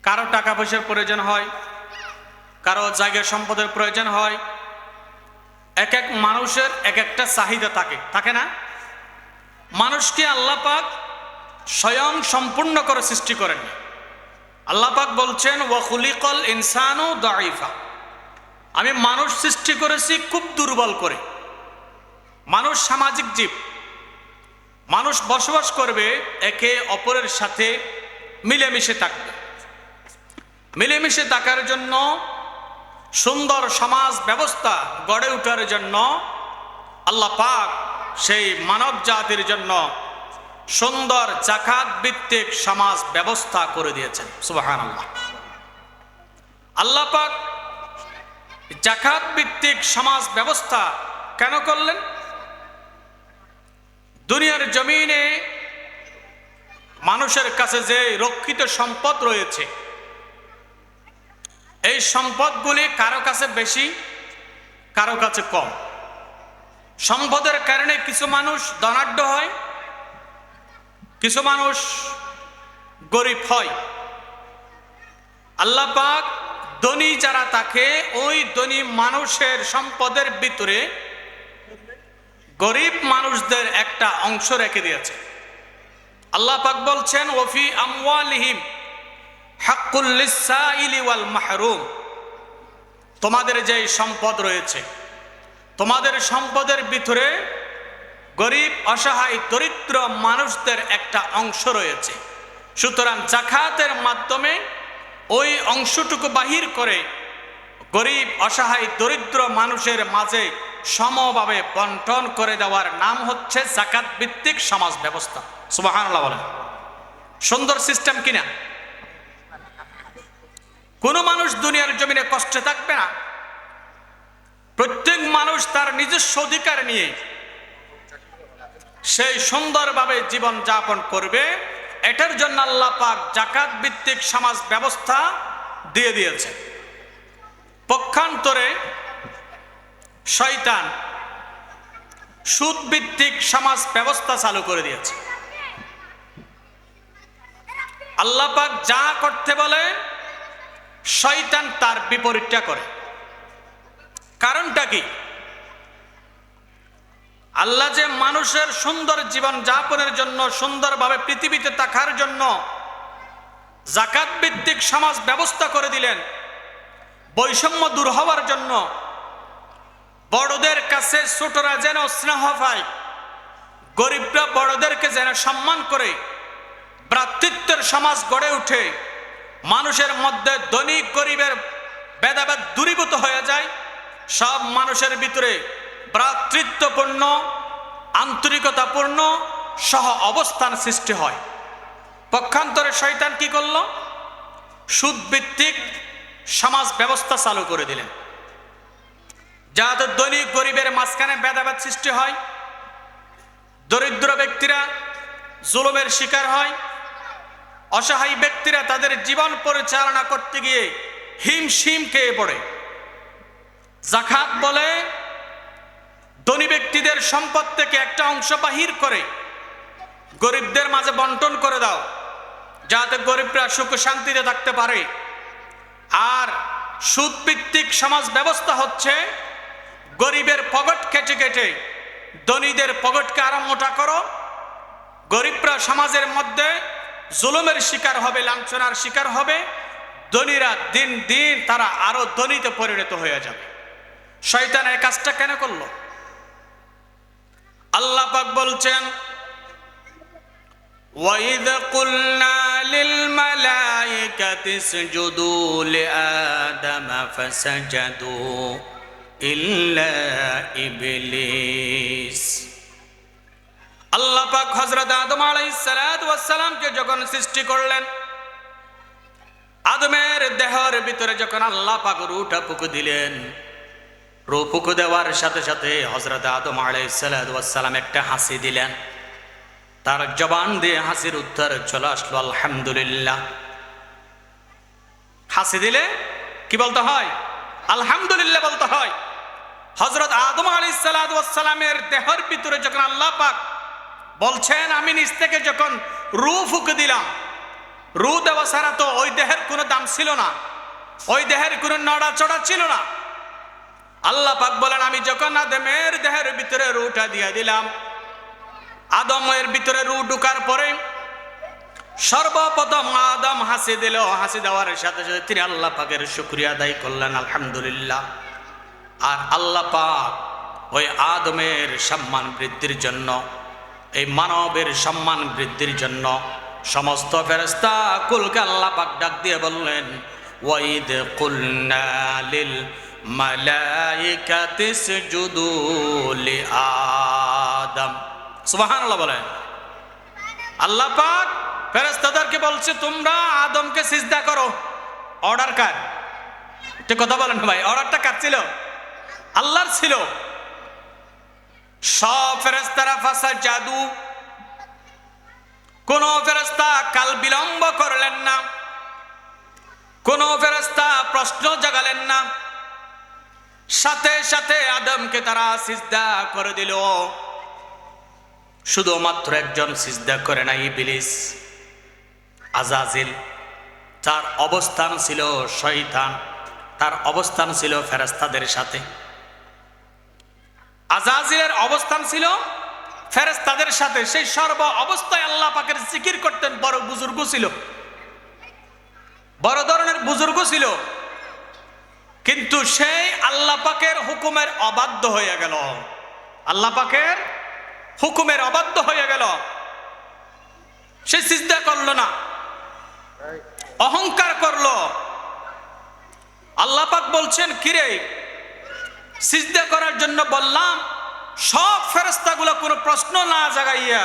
কারো টাকা পয়সার প্রয়োজন হয়, কারো জায়গা সম্পদের প্রয়োজন হয়। এক এক মানুষের এক একটা চাহিদা থাকে না? মানুষকে আল্লাহ পাক স্বয়ং সম্পূর্ণ করে সৃষ্টি করেন। আল্লাহ পাক বলছেন ওয়া খুলিকাল ইনসানু দাঈফা, আমি মানুষ সৃষ্টি করেছি খুব দুর্বল করে। মানুষ সামাজিক জীব, মানুষ বসবাস করবে একে অপরের সাথে মিলেমিশে থাকবে। মিলেমিশে থাকার জন্য, সুন্দর সমাজ ব্যবস্থা গড়ে ওঠার জন্য আল্লাহ পাক সেই মানব জাতির জন্য সুন্দর যাকাত ভিত্তিক সমাজ ব্যবস্থা করে দিয়েছেন। সুবহানাল্লাহ। আল্লাহ পাক যাকাত ভিত্তিক সমাজ ব্যবস্থা কেন করলেন? দুনিয়ার জমিনে মানুষের কাছে যে রক্ষিত সম্পদ রয়েছে, এই সম্পদগুলি কারো কাছে বেশি, কারো কাছে কম। সম্পদের কারণে কিছু মানুষ ধনাঢ্য হয়, কিছু মানুষ গরিব হয়। আল্লাহ পাক ধনী যারা থাকে, ওই ধনী মানুষের সম্পদের ভিতরে গরিব মানুষদের একটা অংশ রেখে দিয়েছে। আল্লাহ পাক বলছেন ওয়াফি আমওয়ালিহিম হাক্কুল লিসসাইলি ওয়াল মাহরুম, তোমাদের যে সম্পদ রয়েছে, তোমাদের সম্পদের ভিতরে গরিব, অসহায়, দরিদ্র মানুষদের একটা অংশ রয়েছে। সুতরাং যাকাতের মাধ্যমে ওই অংশটুকু বাহির করে গরিব, অসহায়, দরিদ্র মানুষের মাঝে সমভাবে বন্টন করে দেওয়ার নাম হচ্ছে যাকাত ভিত্তিক সমাজ ব্যবস্থা। সুবহানাল্লাহ বলেন। সুন্দর সিস্টেম কিনা? কোনো মানুষ দুনিয়ার জমিনে কষ্টে থাকবে না। প্রত্যেক মানুষ তার নিজস্ব অধিকার নিয়ে সেই সুন্দরভাবে জীবন যাপন করবে। এটার জন্য আল্লাহ পাক যাকাত ভিত্তিক সমাজ ব্যবস্থা দিয়ে দিয়েছে। পক্ষান্তরে শয়তান সুদ ভিত্তিক সমাজ ব্যবস্থা চালু করে দিয়েছে। আল্লাহ পাক যা করতে বলে শয়তান তার বিপরীতটা করে। কারণটা কি? আল্লাহ যে মানুষের সুন্দর জীবন যাপনের জন্য, সুন্দরভাবে পৃথিবীতে থাকার জন্য যাকাত ভিত্তিক সমাজ ব্যবস্থা করে দিলেন, বৈষম্য দূর হওয়ার জন্য, বড়দের কাছে ছোটরা যেন স্নেহ পায়, গরিবরা বড়দেরকে যেন সম্মান করে, ভ্রাতৃত্বের সমাজ গড়ে উঠে, মানুষের মধ্যে ধনী গরিবের ভেদাভেদ দূরীভূত হয়ে যায়, সব মানুষের ভিতরে ভ্রাতৃত্বপূর্ণ, আন্তরিকতাপূর্ণ সহ অবস্থান সৃষ্টি হয়। পক্ষান্তরে শয়তান কি করল? সুদ ভিত্তিক সমাজ ব্যবস্থা চালু করে দিলেন, যাতে ধনী গরিবের মাঝখানে ভেদাভেদ সৃষ্টি হয়, দরিদ্র ব্যক্তিরা জুলুমের শিকার হয়, অসহায় ব্যক্তিরা তাদের জীবন পরিচালনা করতে গিয়ে হিমশিম খেয়ে পড়ে। যাকাত বলে ধনী ব্যক্তিদের সম্পদ থেকে একটা অংশ বাহির করে গরিবদের মাঝে বন্টন করে দাও, যাতে গরিবরা সুখ শান্তিতে থাকতে পারে। আর সুদ ভিত্তিক সমাজ ব্যবস্থা হচ্ছে গরিবের পকেট কেটে কেটে ধনীদের পকেটকে আরো মোটা করো, গরিবরা সমাজের মধ্যে জুলুমের শিকার হবে, লাঞ্ছনার শিকার হবে, ধনীরা দিন দিন তারা আরো ধনীতে পরিণত হয়ে যাবে। শয়তান এই কাজটা কেন করলো? আল্লাহ পাক বলছেন وَإِذْ قُلْنَا لِلْمَلَائِكَةِ اسْجُدُوا لِآدَمَ فَسَجَدُوا إِلَّا إِبْلِيسَ। আল্লাহ পাক হযরত আদম আলাইহিস সালাতু ওয়াস সালামকে যখন সৃষ্টি করলেন, আদমের দেহের ভিতরে যখন আল্লাহ পাক রূহটা ফুঁকে দিলেন, রূহ ফুঁকে দেওয়ার সাথে সাথে হযরত আদম আলাইহিস সালাতু ওয়াস সালাম একটা হাসি দিলেন। তার জবান দিয়ে হাসির উত্তর চলে আসলো আলহামদুলিল্লাহ। হাসি দিলে কি বলতে হয়? আলহামদুলিল্লাহ বলতে হয়। হযরত আদম আলাইহিস সালাতু ওয়াস সালামের দেহের ভিতরে যখন আল্লাহ পাক বলছেন আমি নিজ থেকে যখন রূহ ফুঁকে দিলাম, রু দেওয়া ছাড়া তো ওই দেহের কোনো দাম ছিল না, ওই দেহের কোনো নড়াচড়া ছিল না। আল্লাহ পাক বলেন, আমি যখন আদমের দেহের ভিতরে রুটা দিয়ে দিলাম, আদমের ভিতরে রু ঢুকার পরে সর্বপ্রথম আদম হাসি দিল। হাসি দেওয়ার সাথে সাথে তিনি আল্লাহ পাকের শুকরিয়া আদায় করলেন, আলহামদুলিল্লাহ। আর আল্লাহ পাক ওই আদমের সম্মান বৃদ্ধির জন্য, এই মানবের সম্মান বৃদ্ধির জন্য সমস্ত ফেরেশতা কুলকে আল্লাহ পাক ডাক দিয়ে বললেন, ওয়াইদ কুলনা লিল মালাইকাতি ইসজুদু লি আদম। সুবহানাল্লাহ বলেন। আল্লাহ পাক ফেরেশতাদেরকে বলছে, তোমরা আদমকে সিজদা করো। অর্ডার কার? এটা কথা বলেন ভাই, অর্ডারটা কার ছিল? আল্লাহর ছিল। সব ফেরেশতারা ফাসাজাদু, কোন ফেরেশতা কাল বিলম্ব করলেন না, কোন ফেরেশতা প্রশ্ন জাগালেন না, সাথে সাথে আদমকে তারা সিজদা করে দিল। শুধুমাত্র একজন সিজদা করে নাই, ইবলিস, আজাজিল। তার অবস্থান ছিল শয়তান, তার অবস্থান ছিল ফেরেশতাদের সাথে। আজাজিলের অবস্থান ছিল ফেরেশতাদের সাথে। সেই সর্ব অবস্থায় আল্লাহ পাকের জিকির করতেন। বড় বুজুর্গ ছিল, বড় ধরনের বুজুর্গ ছিল, কিন্তু সেই আল্লাহ পাকের হুকুমের অবাধ্য হয়ে গেল। আল্লাহ পাকের হুকুমের অবাধ্য হয়ে গেল। সে সিজদা করলো না, অহংকার করলো। আল্লাহ পাক বলছেন, কিরে, সিজদা করার জন্য বললাম, সব ফেরেশতাগুলো কোনো প্রশ্ন না জাগাইয়া,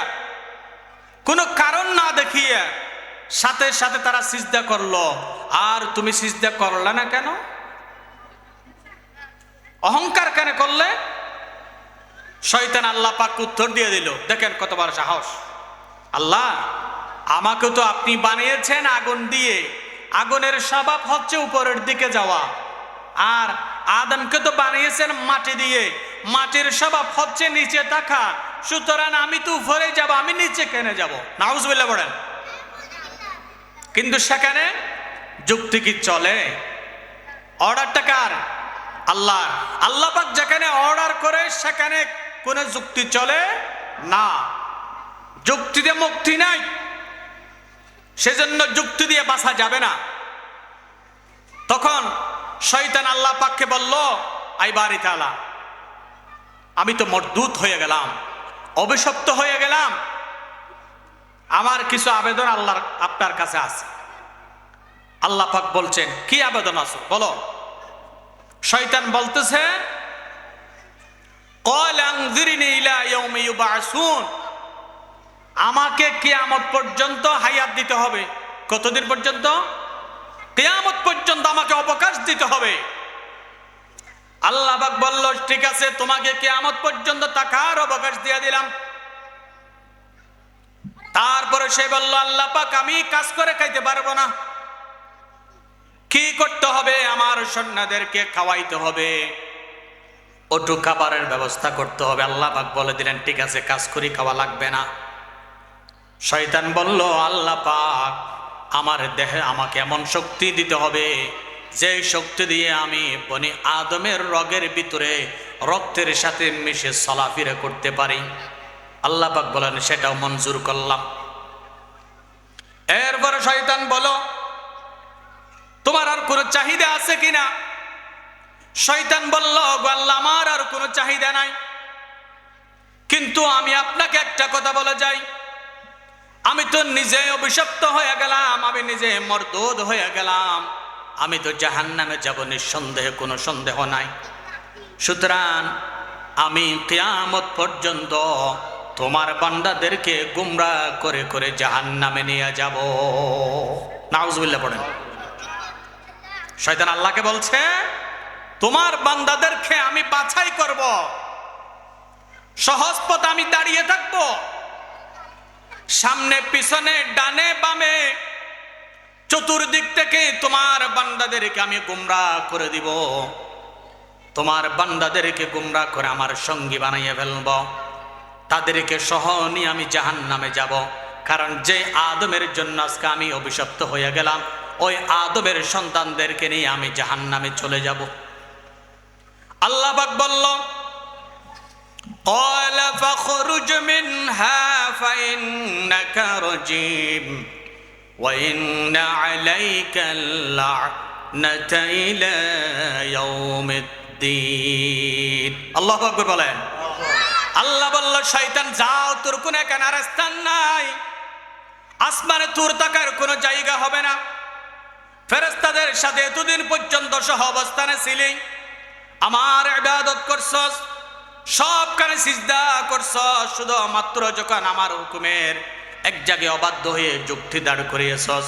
কোনো কারণ না দেখিয়া সাথে সাথে তারা সিজদা করলো, আর তুমি সিজদা করলে না কেন? অহংকার কেন করলে? শয়তান আল্লাহ পাক উত্তর দিয়ে দিল। দেখেন কত বড় সাহস। আল্লাহ, আমাকে তো আপনি বানিয়েছেন আগুন দিয়ে, আগুনের স্বভাব হচ্ছে উপরের দিকে যাওয়া। আর আদমকে তো বানিয়েছেন মাটি দিয়ে, মাটির স্বভাব হচ্ছে নিচে থাকা। সুতরাং আমি তো উপরে যাব, আমি নিচে কেন যাব? নাউজুবিল্লাহ বলেন। কিন্তু সেখানে যুক্তি কি চলে? অর্ডারটা কার? আল্লাহ। আল্লাহ পাক যেখানে অর্ডার করে সেখানে কোনো যুক্তি চলে না। যুক্তিতে মুক্তি নাই, সেজন্য যুক্তি দিয়ে বাঁচা যাবে না। তখন শয়তান আল্লাহ পাককে বলল, আই বারি তাআলা, আমি তো মরদুত হয়ে গেলাম, অভিশপ্ত হয়ে গেলাম। আমার কিছু আবেদন আল্লাহর আপনার কাছে আছে। আল্লাহ পাক বলছেন, কি আবেদন আছে বলো? শয়তান বলতেছে, ক্বাল আনযিরনি ইলা ইয়াউমি ইউবআসুন, আমাকে কিয়ামত পর্যন্ত হায়াত দিতে হবে। কতদিন পর্যন্ত? কিয়ামত পর্যন্ত আমাকে অবকাশ দিতে হবে। আল্লাহ পাক বলল, ঠিক আছে, তোমাকে কিয়ামত পর্যন্ত থাকার অবকাশ দিয়ে দিলাম। তারপরে সে বলল, আল্লাহ পাক, আমি কাজ করে খাইতে পারবো না। কি করতে হবে? আমার সৈন্যদেরকে খাওয়াইতে হবে, ওটু খাবারের ব্যবস্থা করতে হবে। আল্লাহ পাক বলে দিলেন, ঠিক আছে, কাজ করি, খাওয়া লাগবে না। শয়তান বলল, আল্লাহ পাক, আমার দেহে আমাকে এমন শক্তি দিতে হবে যে শক্তি দিয়ে আমি বনি আদমের রগের ভিতরে রক্তের সাথে মিশে চলাফেরা করতে পারি। আল্লাহ পাক বলেন, সেটাও মঞ্জুর করলাম। এরপরে শয়তান বলো, তোমার আর কোনো চাহিদা আছে কিনা? শয়তান বলল, আল্লাহ, আমার আর কোনো চাহিদা নাই, কিন্তু আমি আপনাকে একটা কথা বলে যাই, আমি তো নিজে অভিশপ্ত হয়ে গেলাম, আমি নিজে মরদুদ হয়ে গেলাম, আমি তো জাহান্নামে যাব, নিঃসন্দেহে কোনো সন্দেহ নাই। সুতরাং আমি কিয়ামত পর্যন্ত তোমার বান্দাদেরকে গুমরাহ করে করে জাহান্নামে নিয়ে যাব। নাউজুবিল্লাহ পড়েন। শয়তান আল্লাহকে বলছে, তোমার বান্দাদেরকে আমি বাছাই করব, সহজ পথ আমি দাঁড়িয়ে থাকব, সামনে পিছনে ডানে বামে চতুর্দিক থেকে তোমার বান্দাদেরকে আমি গুমরাহ করে দিব। তোমার বান্দাদেরকে গুমরাহ করে আমার সঙ্গী বানাইয়ে ফেলব, তাদেরকে সহ নিয়ে আমি জাহান্নামে যাব। কারণ যে আদমের জন্য আজকে আমি অভিশপ্ত হয়ে গেলাম, ওই আদমের সন্তানদেরকে নিয়ে আমি জাহান্নামে চলে যাব। আল্লাহ পাক বলল, قال فاخرج منها فإنك رجيم وإن عليك اللعنة إلى يوم الدين। আল্লাহু আকবার বলেন। আল্লাহ বলল, শয়তান যাও, তোর কোনো এখানে স্থান নাই, আসমানে তোর থাকার কোনো জায়গা হবে না। ফেরেশতাদের সাথে এতদিন পর্যন্ত সহ অবস্থানে ছিলি, আমার ইবাদত করছস, সবখানে সিজদা করছস, শুধু মাত্র যখন আমার হুকুমের এক জায়গায় অবাধ্য হয়ে যুক্তি দাঁড় করিয়েছস,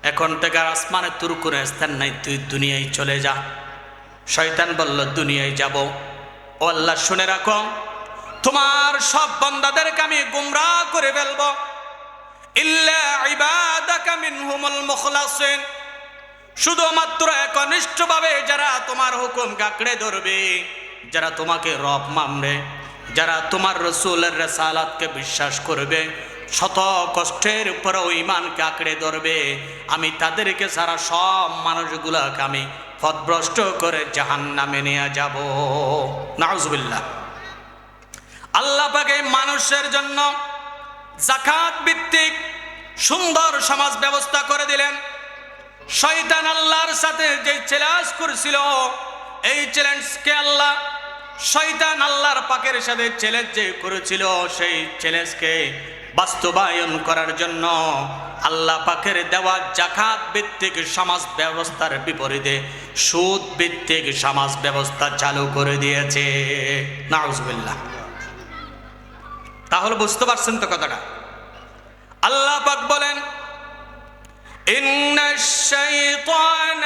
এখন থেকে আর আসমানে তোর কোনো স্থান নাই, তুই দুনিয়ায় চলে যা। শয়তান বলল, দুনিয়ায় যাব? ও আল্লাহ, শুনে রাখো, তোমার সব বান্দাদেরকে আমি গুমরাহ করে ফেলব, ইল্লা ইবাদাকা মিনহুমুল মুখলাসিন, শুধুমাত্র একনিষ্ঠভাবে যারা তোমার হুকুম কাকড়ে ধরবে, যারা তোমাকে রব মানবে, যারা তোমার রাসূলের রিসালাতকে বিশ্বাস করবে, শত কষ্টের উপরেও ঈমানকে আঁকড়ে ধরবে, আমি তাদেরকে সারা সব মানুষগুলোকে আমি পথভ্রষ্ট করে জাহান্নামে নিয়ে যাব। নাউজুবিল্লাহ। আল্লাহ পাক এই মানুষের জন্য যাকাত ভিত্তিক সুন্দর সমাজ ব্যবস্থা করে দিলেন। শয়তান আল্লাহর সাথে যে চ্যালেঞ্জ করেছিল, এই চ্যালেঞ্জকে আল্লাহ, শয়তান আল্লাহর পাকের সাথে চ্যালেঞ্জ যে করেছিল, সেই চ্যালেঞ্জকে বাস্তবায়ন করার জন্য আল্লাহ পাকের দেওয়া যাকাত ভিত্তিক সমাজ ব্যবস্থার বিপরীতে সুদ ভিত্তিক সমাজ ব্যবস্থা চালু করে দিয়েছে। নাউজুবিল্লাহ। তাহলে বুঝতে পারছেন তো কথাটা? আল্লাহ পাক বলেন, ইন্নাশ শাইতান